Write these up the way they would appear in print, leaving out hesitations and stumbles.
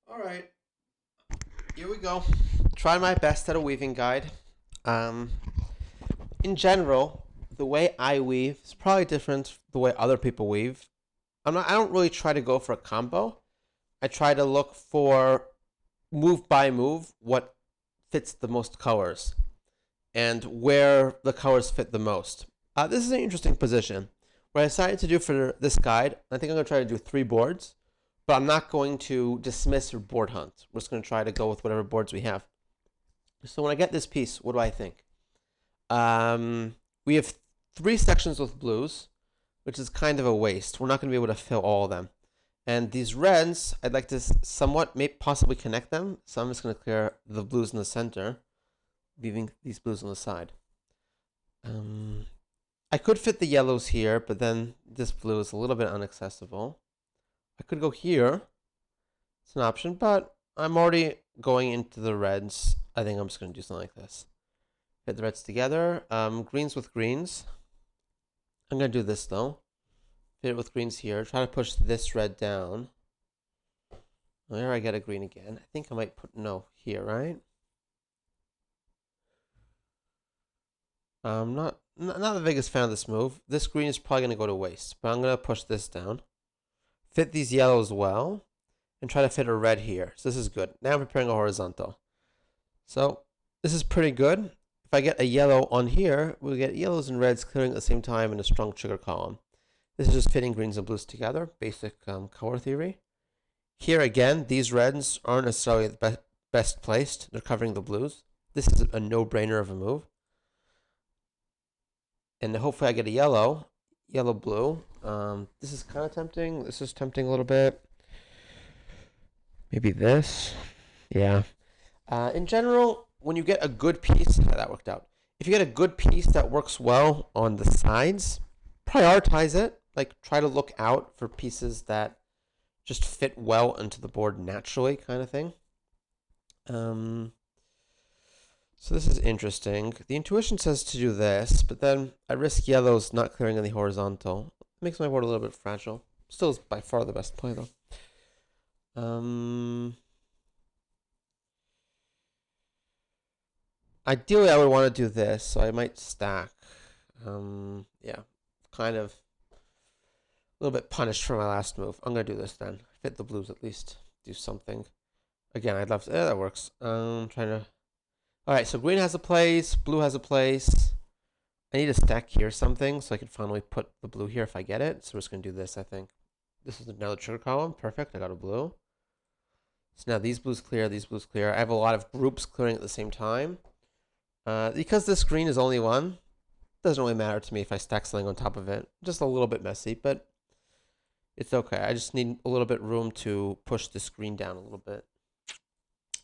All right, here we go. Try my best at a weaving guide. Um, in general, the way I weave is probably different the way other people weave. I don't really try to go for a combo. I try to look for move by move what fits the most colors and where the colors fit the most. This is an interesting position. What I decided to do for this guide, I think I'm going to try to do 3 boards, but I'm not going to dismiss or board hunt. We're just going to try to go with whatever boards we have. So when I get this piece, what do I think? We have 3 sections with blues, which is kind of a waste. We're not going to be able to fill all of them. And these reds, I'd like to somewhat possibly connect them. So I'm just going to clear the blues in the center, leaving these blues on the side. I could fit the yellows here, but then this blue is a little bit inaccessible. I could go here. It's an option, but I'm already going into the reds. I think I'm just going to do something like this. Fit the reds together. Greens with greens. I'm going to do this, though. Fit it with greens here. Try to push this red down. There I get a green again. I think I might put, no, here, right? I'm not the biggest fan of this move. This green is probably going to go to waste, but I'm going to push this down. Fit these yellows well, and try to fit a red here. So this is good. Now I'm preparing a horizontal. So this is pretty good. If I get a yellow on here, we'll get yellows and reds clearing at the same time in a strong trigger column. This is just fitting greens and blues together, basic color theory. Here again, these reds aren't necessarily the best placed. They're covering the blues. This is a no-brainer of a move. And hopefully I get a yellow, blue. This is kind of tempting. This is tempting a little bit. Maybe this. Yeah. In general, when you get a good piece, that worked out. If you get a good piece that works well on the sides, prioritize it. Like, try to look out for pieces that just fit well into the board naturally, kind of thing. So this is interesting. The intuition says to do this, but then I risk yellows not clearing on the horizontal. It makes my board a little bit fragile. Still is by far the best play, though. Ideally, I would want to do this, so I might stack. Yeah, kind of a little bit punished for my last move. I'm going to do this then. Fit the blues at least. Do something. Again, I'd love to. Yeah, that works. Trying to. Alright, so green has a place. Blue has a place. I need to stack here something so I can finally put the blue here if I get it. So we're just going to do this, I think. This is another trigger column. Perfect. I got a blue. So now these blues clear, these blues clear. I have a lot of groups clearing at the same time. Because this green is only one, doesn't really matter to me if I stack something on top of it. Just a little bit messy, but it's okay. I just need a little bit room to push this green down a little bit.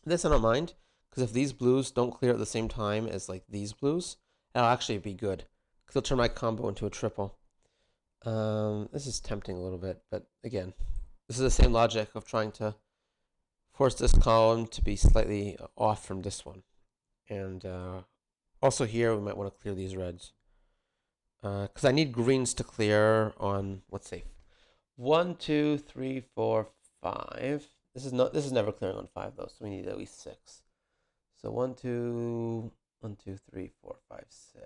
This I don't mind, because if these blues don't clear at the same time as like these blues, that'll actually be good, because it'll turn my combo into a triple. This is tempting a little bit, but again, this is the same logic of trying to force this column to be slightly off from this one. And also here, we might want to clear these reds. Because I need greens to clear on, let's see, 1, 2, 3, 4, 5. This is never clearing on 5 though, so we need at least 6. So 1, 2, 1, 2, 3, 4, 5, 6.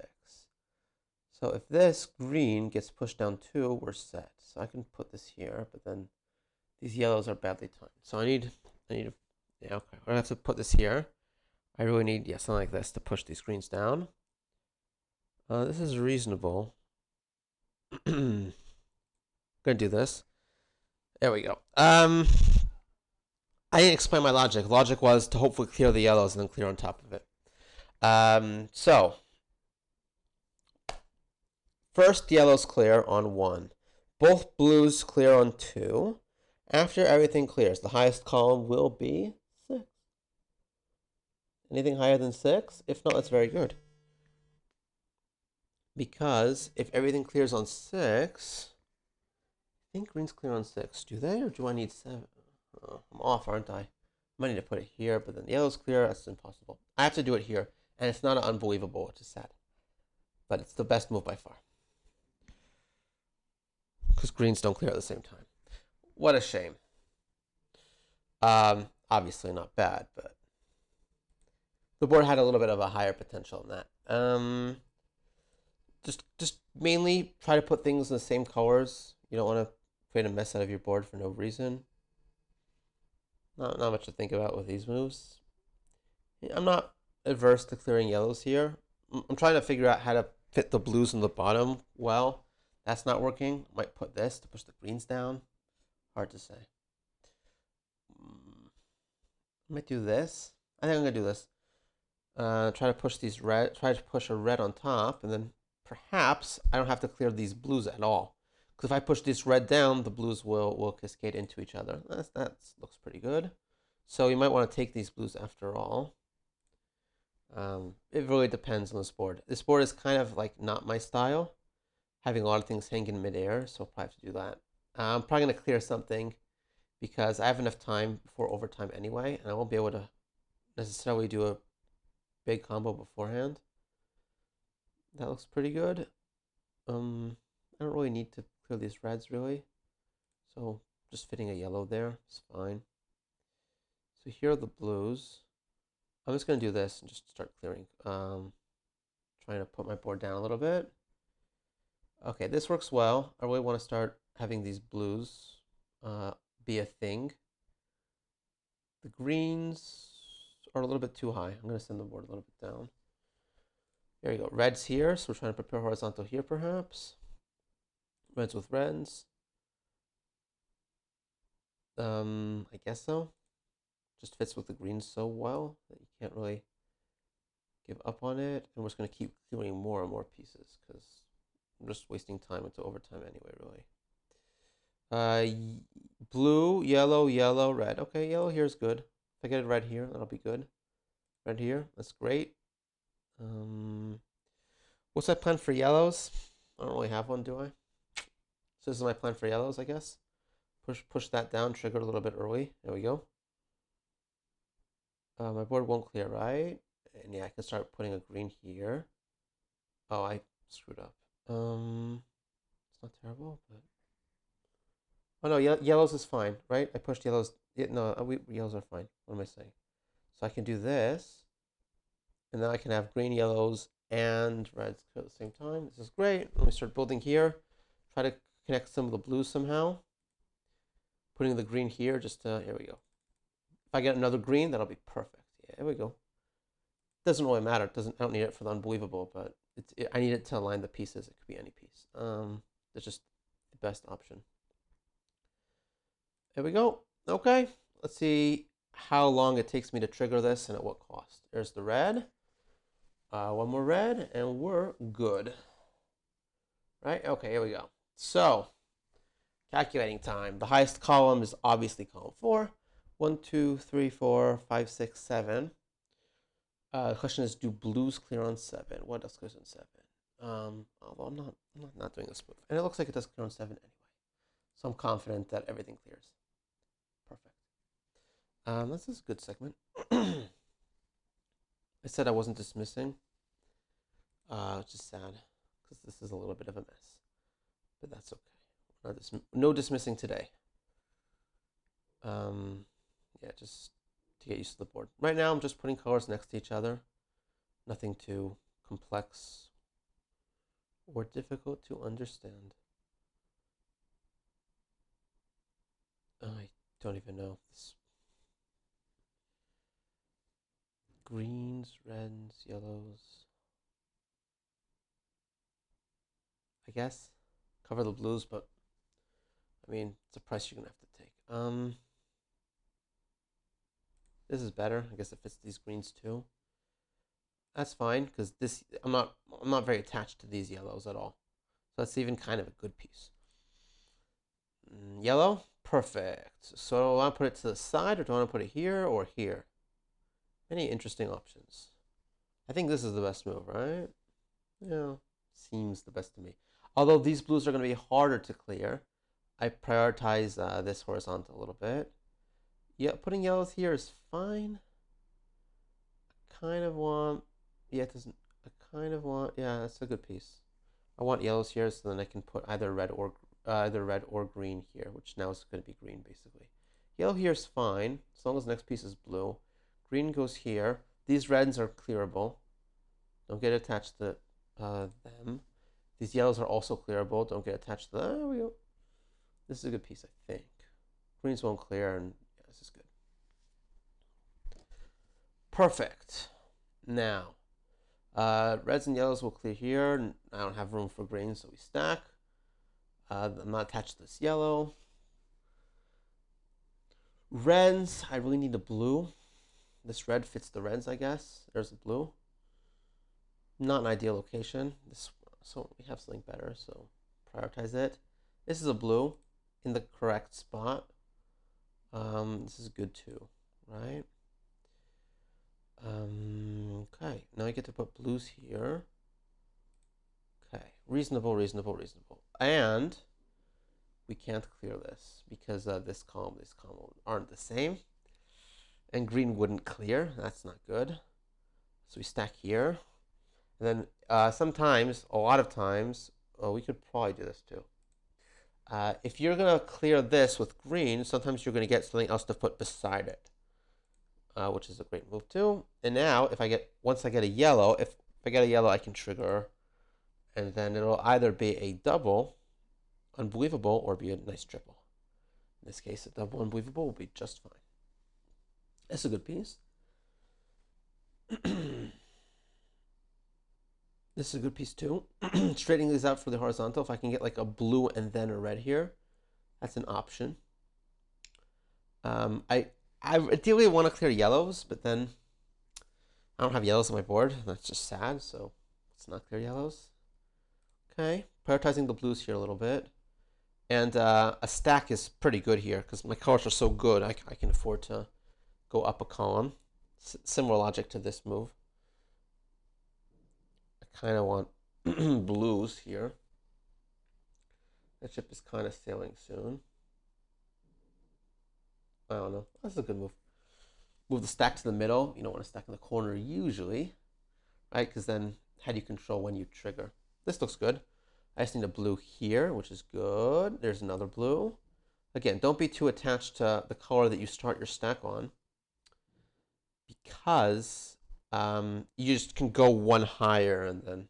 So if this green gets pushed down 2, we're set. So I can put this here, but then these yellows are badly timed. So I need a, yeah, okay. I have to put this here. I really need, yeah, something like this to push these greens down. This is reasonable. Gonna do this. There we go. I didn't explain my logic. Logic was to hopefully clear the yellows and then clear on top of it. So first yellows clear on 1. Both blues clear on 2. After everything clears, the highest column will be 6. Anything higher than 6? If not, that's very good. Because if everything clears on 6, I think greens clear on 6. Do they, or do I need 7? Oh, I'm off, aren't I? I might need to put it here, but then the yellow's clear. That's impossible. I have to do it here, and it's not unbelievable, which is sad. But it's the best move by far. Because greens don't clear at the same time. What a shame. I obviously not bad, but the board had a little bit of a higher potential in that. Just mainly try to put things in the same colors. You don't want to create a mess out of your board for no reason. Not much to think about with these moves. I'm not adverse to clearing yellows here. I'm trying to figure out how to fit the blues in the bottom well. That's not working. Might put this to push the greens down. Hard to say. I might do this. I think I'm gonna do this. Try to push these red. Try to push a red on top, and then perhaps I don't have to clear these blues at all. Because if I push this red down, the blues will cascade into each other. That looks pretty good. So you might want to take these blues after all. It really depends on this board. This board is kind of like not my style, having a lot of things hang in midair, so I'll probably have to do that. I'm probably going to clear something because I have enough time before overtime anyway, and I won't be able to necessarily do a big combo beforehand. That looks pretty good. I don't really need to clear these reds really, so just fitting a yellow there is fine. So here are the blues. I'm just going to do this and just start clearing. Trying to put my board down a little bit. Okay, this works well. I really want to start having these blues be a thing. The greens are a little bit too high. I'm going to send the board a little bit down. There you go. Reds here, so we're trying to prepare horizontal here perhaps. Reds with reds. I guess so. Just fits with the greens so well that you can't really give up on it. And we're just going to keep clearing more and more pieces because I'm just wasting time until overtime anyway, really. Blue, yellow, yellow, red. Okay, yellow here is good. If I get it red here, that'll be good. Red here, that's great. What's my plan for yellows? I don't really have one, do I? So this is my plan for yellows, I guess. Push that down, trigger a little bit early. There we go. My board won't clear, right? And yeah, I can start putting a green here. Oh, I screwed up. It's not terrible, but oh no, yellows is fine, right? I pushed yellows. Yeah, no, yellows are fine. What am I saying? So I can do this, and then I can have green, yellows, and reds at the same time. This is great. Let me start building here. Try to connect some of the blues somehow. Putting the green here, just here we go. If I get another green, that'll be perfect. Yeah, here we go. Doesn't really matter. I don't need it for the unbelievable, but I need it to align the pieces. It could be any piece. It's just the best option. There we go. Okay, let's see how long it takes me to trigger this and at what cost. There's the red. One more red, and we're good. Right? Okay, here we go. So, calculating time. The highest column is obviously column 4. 1, 2, 3, 4, 5, 6, 7. The question is, do blues clear on 7? What else clears on 7? Although I'm not doing this move. And it looks like it does clear on 7 anyway. So I'm confident that everything clears. Perfect. This is a good segment. I said I wasn't dismissing, which is sad, because this is a little bit of a mess. But that's okay. No dismissing today. Yeah, just to get used to the board. Right now, I'm just putting colors next to each other. Nothing too complex or difficult to understand. I don't even know. This greens, reds, yellows. I guess cover the blues, but I mean, it's a price you're gonna have to take. This is better. I guess it fits these greens too. That's fine because this I'm not very attached to these yellows at all. So that's even kind of a good piece. Yellow, perfect. So do I want to put it to the side, or do I want to put it here or here? Many interesting options. I think this is the best move, right? Yeah, seems the best to me. Although these blues are going to be harder to clear, I prioritize this horizontal a little bit. Yeah, putting yellows here is fine. I kind of want, yeah, it doesn't, I kind of want, yeah, that's a good piece. I want yellows here so then I can put either red or green here, which now is going to be green basically. Yellow here is fine, as long as the next piece is blue. Green goes here. These reds are clearable. Don't get attached to them. These yellows are also clearable. Don't get attached to them. There we go. This is a good piece, I think. Greens won't clear, and yeah, this is good. Perfect. Now, reds and yellows will clear here. I don't have room for greens, so we stack. I'm not attached to this yellow. Reds, I really need a blue. This red fits the reds, I guess. There's a blue. Not an ideal location. So we have something better, so prioritize it. This is a blue in the correct spot. This is good too, right? Okay, now I get to put blues here. Okay, reasonable. And we can't clear this because this column aren't the same. And green wouldn't clear, that's not good. So we stack here. And then sometimes, a lot of times, we could probably do this too. If you're going to clear this with green, sometimes you're going to get something else to put beside it, which is a great move too. And now, once I get a yellow, if I get a yellow, I can trigger, and then it'll either be a double, unbelievable, or be a nice triple. In this case, a double unbelievable will be just fine. That's a good piece. This is a good piece too. Straightening these out for the horizontal. If I can get like a blue and then a red here, that's an option. I ideally want to clear yellows, but then I don't have yellows on my board. That's just sad, so let's not clear yellows. Okay, prioritizing the blues here a little bit. And a stack is pretty good here because my colors are so good, I can afford to go up a column. Similar logic to this move. I kind of want blues here. That ship is kind of sailing soon. I don't know. That's a good move. Move the stack to the middle. You don't want to stack in the corner usually, right? Because then how do you control when you trigger? This looks good. I just need a blue here, which is good. There's another blue. Again, don't be too attached to the color that you start your stack on, because you just can go one higher and then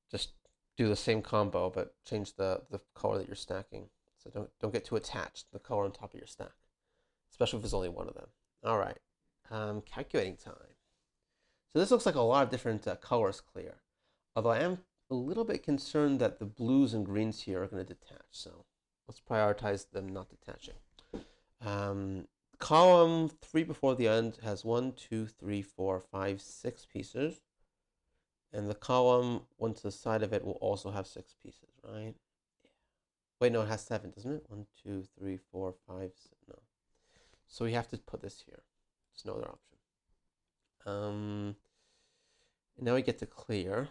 just do the same combo, but change the color that you're stacking. So don't get too attached to the color on top of your stack, especially if there's only one of them. All right, calculating time. So this looks like a lot of different colors clear, although I am a little bit concerned that the blues and greens here are going to detach. So let's prioritize them not detaching. Column 3 before the end has 1, 2, 3, 4, 5, 6 pieces. And the column one to the side of it will also have 6 pieces, right? Wait, no, it has 7, doesn't it? 1, 2, 3, 4, 5, 6, no. So we have to put this here. There's no other option. And now we get to clear.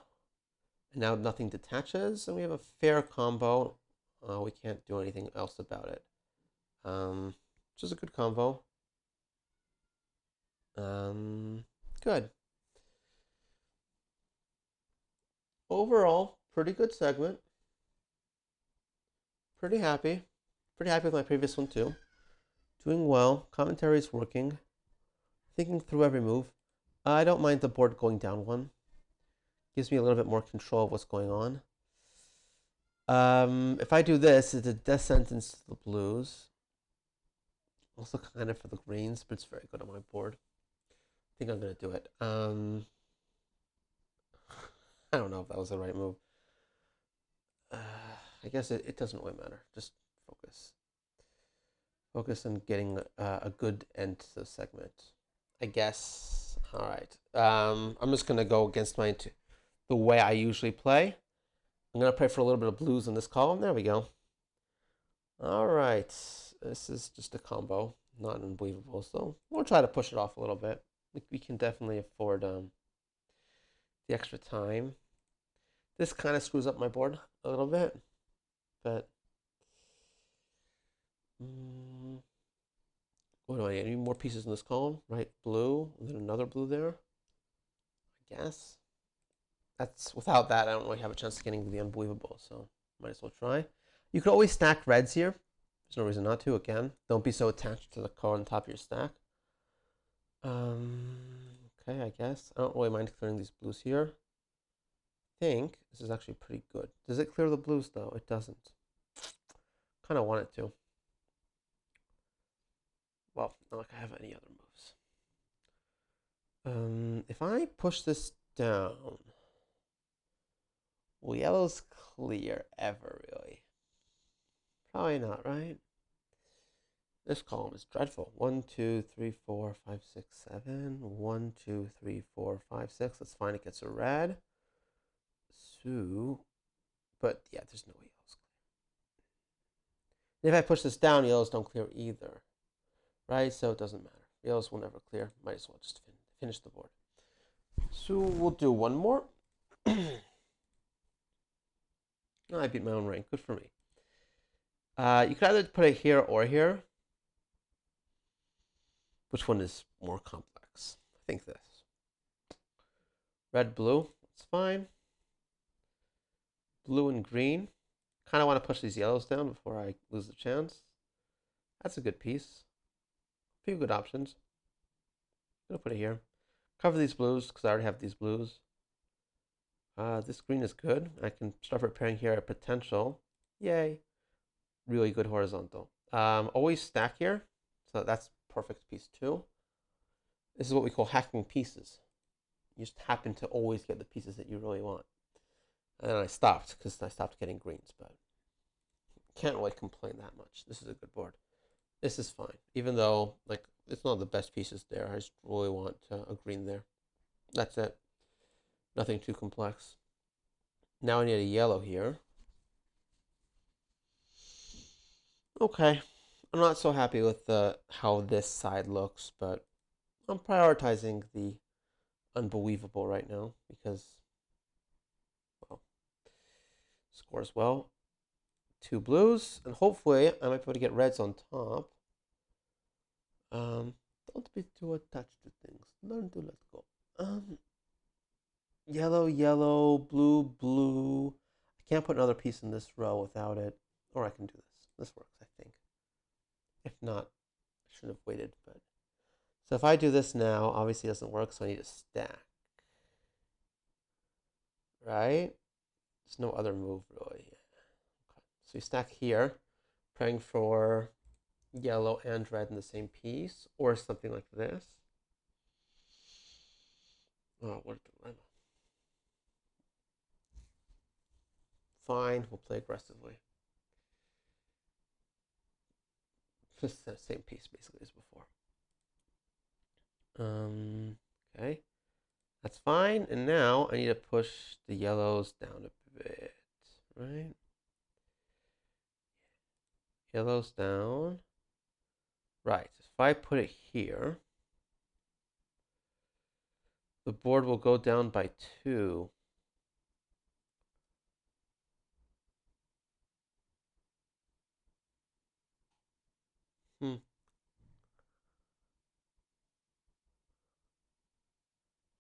And now nothing detaches, and we have a fair combo. We can't do anything else about it. Which is a good combo. Good. Overall, pretty good segment. Pretty happy. Pretty happy with my previous one too. Doing well. Commentary is working. Thinking through every move. I don't mind the board going down one. Gives me a little bit more control of what's going on. If I do this, it's a death sentence to the blues. Also kind of for the greens, but it's very good on my board. I think I'm going to do it. I don't know if that was the right move. I guess it doesn't really matter. Just focus. Focus on getting a good end to the segment, I guess. All right. I'm just going to go against the way I usually play. I'm going to play for a little bit of blues in this column. There we go. All right. This is just a combo, not unbelievable. So we'll try to push it off a little bit. We can definitely afford the extra time. This kind of screws up my board a little bit, but what do I need? Any more pieces in this column? Right, blue, and then another blue there. I guess. Without that, I don't really have a chance of getting the unbelievable, so might as well try. You could always stack reds here. There's no reason not to. Again, don't be so attached to the color on top of your stack. Okay, I guess. I don't really mind clearing these blues here. I think this is actually pretty good. Does it clear the blues, though? It doesn't. Kind of want it to. Well, not like I have any other moves. If I push this down, will yellow's clear ever, really? Probably not, right? This column is dreadful. 1, 2, 3, 4, 5, 6, 7. 1, 2, 3, 4, 5, 6. That's fine. It gets a red. So, but yeah, there's no way yellow's clear. And if I push this down, yellows don't clear either, right? So it doesn't matter. Yellows will never clear. Might as well just finish the board. So we'll do one more. I beat my own rank. Good for me. You could either put it here or here. Which one is more complex? I think this. Red, blue. That's fine. Blue and green. Kind of want to push these yellows down before I lose the chance. That's a good piece. A few good options. I'm going to put it here. Cover these blues because I already have these blues. This green is good. I can start preparing here a potential. Yay. Really good horizontal. Always stack here. So that's perfect piece 2. This is what we call hacking pieces. You just happen to always get the pieces that you really want. And then I stopped because I stopped getting greens, but can't really complain that much. This is a good board. This is fine, even though like it's not the best pieces there. I just really want a green there. That's it. Nothing too complex. Now I need a yellow here. Okay, I'm not so happy with how this side looks, but I'm prioritizing the unbelievable right now because, well, scores well. 2 blues, and hopefully I might be able to get reds on top. Don't be too attached to things. Learn to let go. Yellow, yellow, blue, blue. I can't put another piece in this row without it. Or I can do this. This works, I think. If not, I should have waited. But so if I do this now, obviously it doesn't work, so I need to stack. Right? There's no other move, really. Okay. So we stack here, praying for yellow and red in the same piece, or something like this. Oh, what a dilemma. Fine, we'll play aggressively. Just the same piece, basically, as before. Okay. That's fine. And now I need to push the yellows down a bit, right? Yellows down. Right. If I put it here, the board will go down by 2.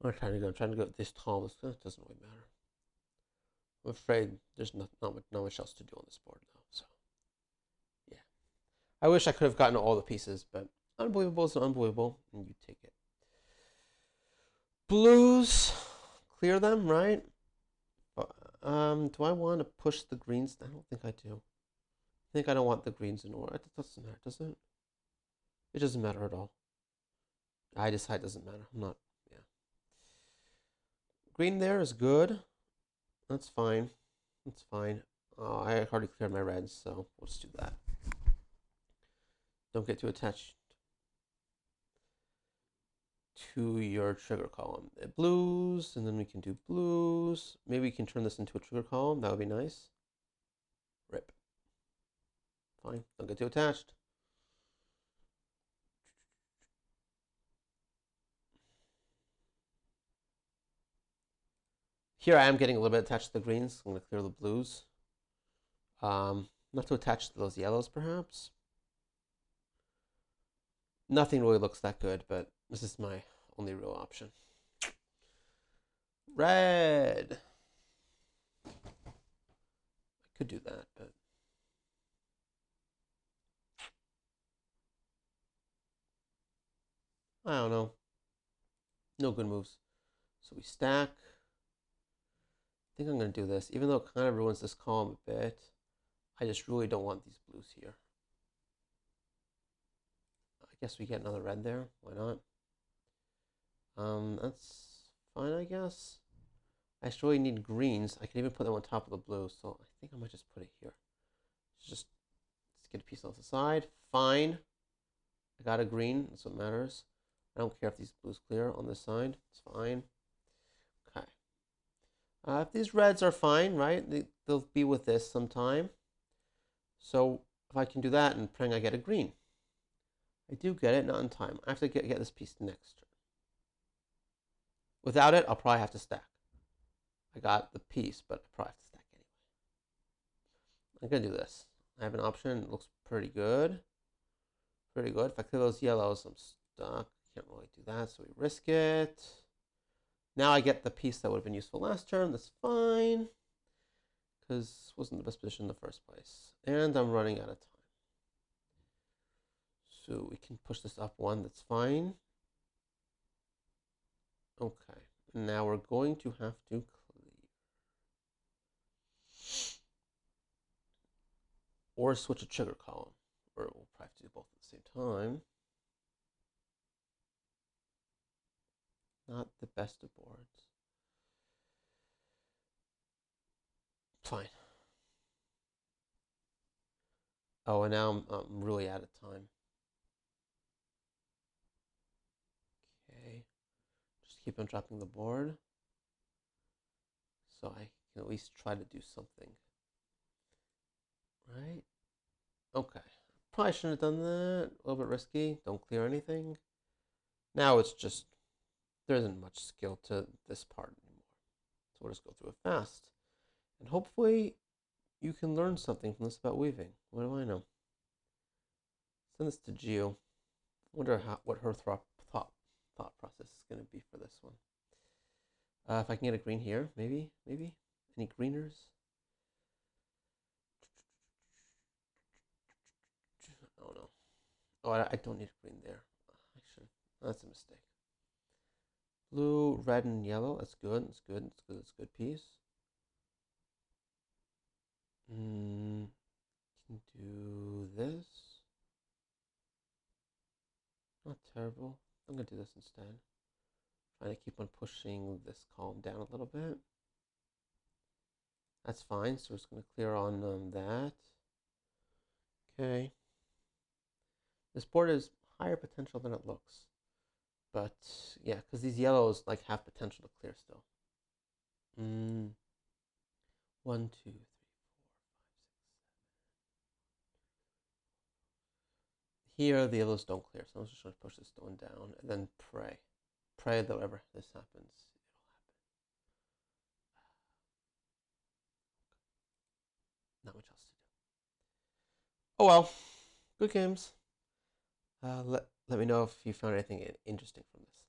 I'm trying to go this tall. It doesn't really matter. I'm afraid there's not much else to do on this board now. So, yeah. I wish I could have gotten all the pieces, but unbelievable is unbelievable, and you take it. Blues, clear them, right? Do I want to push the greens? I don't think I do. I think I don't want the greens in order. It doesn't matter, does it? It doesn't matter at all. I decide it doesn't matter. I'm not, yeah. Green there is good. That's fine. That's fine. I already cleared my reds, so we'll just do that. Don't get too attached to your trigger column. Blues, and then we can do blues. Maybe we can turn this into a trigger column. That would be nice. Rip. Fine. Don't get too attached. Here I am getting a little bit attached to the greens. I'm going to clear the blues. Not too attached to those yellows, perhaps. Nothing really looks that good, but this is my only real option. Red. I could do that, but I don't know. No good moves. So we stack. I think I'm going to do this. Even though it kind of ruins this column a bit, I just really don't want these blues here. I guess we get another red there. Why not? That's fine, I guess. I just really need greens. I can even put them on top of the blue, so I think I might just put it here. Just let's get a piece off the side. Fine. I got a green. That's what matters. I don't care if these blues clear on this side. It's fine. Okay. If these reds are fine, right? They'll be with this sometime. So if I can do that and praying I get a green. I do get it, not in time. I have to get this piece next turn. Without it, I'll probably have to stack. I got the piece, but I probably have to stack anyway. I'm going to do this. I have an option. It looks pretty good. Pretty good. If I clear those yellows, I'm stuck. Can't really do that, so we risk it. Now I get the piece that would have been useful last turn. That's fine, because it wasn't the best position in the first place. And I'm running out of time. So we can push this up one. That's fine. Okay. Now we're going to have to clear. Or switch a trigger column. Or we'll probably have to do both at the same time. Not the best of boards. Fine. Oh, and now I'm really out of time. Okay. Just keep on dropping the board. So I can at least try to do something. Right? Okay. Probably shouldn't have done that. A little bit risky. Don't clear anything. Now it's just, there isn't much skill to this part anymore. So we'll just go through it fast. And hopefully you can learn something from this about weaving. What do I know? Send this to Gio. Wonder what her thought process is going to be for this one. If I can get a green here, maybe. Any greeners? Oh no. Oh, I don't need a green there. I should. That's a mistake. Blue, red, and yellow. That's good. That's good. That's good. That's a good piece. Can do this. Not terrible. I'm gonna do this instead. Trying to keep on pushing this column down a little bit. That's fine. So we're just gonna clear on that. Okay. This board has higher potential than it looks. But yeah, because these yellows like have potential to clear still. 1, 2, 3, 4, 5, 6, 7. Here the yellows don't clear, so I'm just trying to push this one down and then pray. Pray that whenever this happens, it'll happen. Not much else to do. Oh well, good games. Let me know if you found anything interesting from this.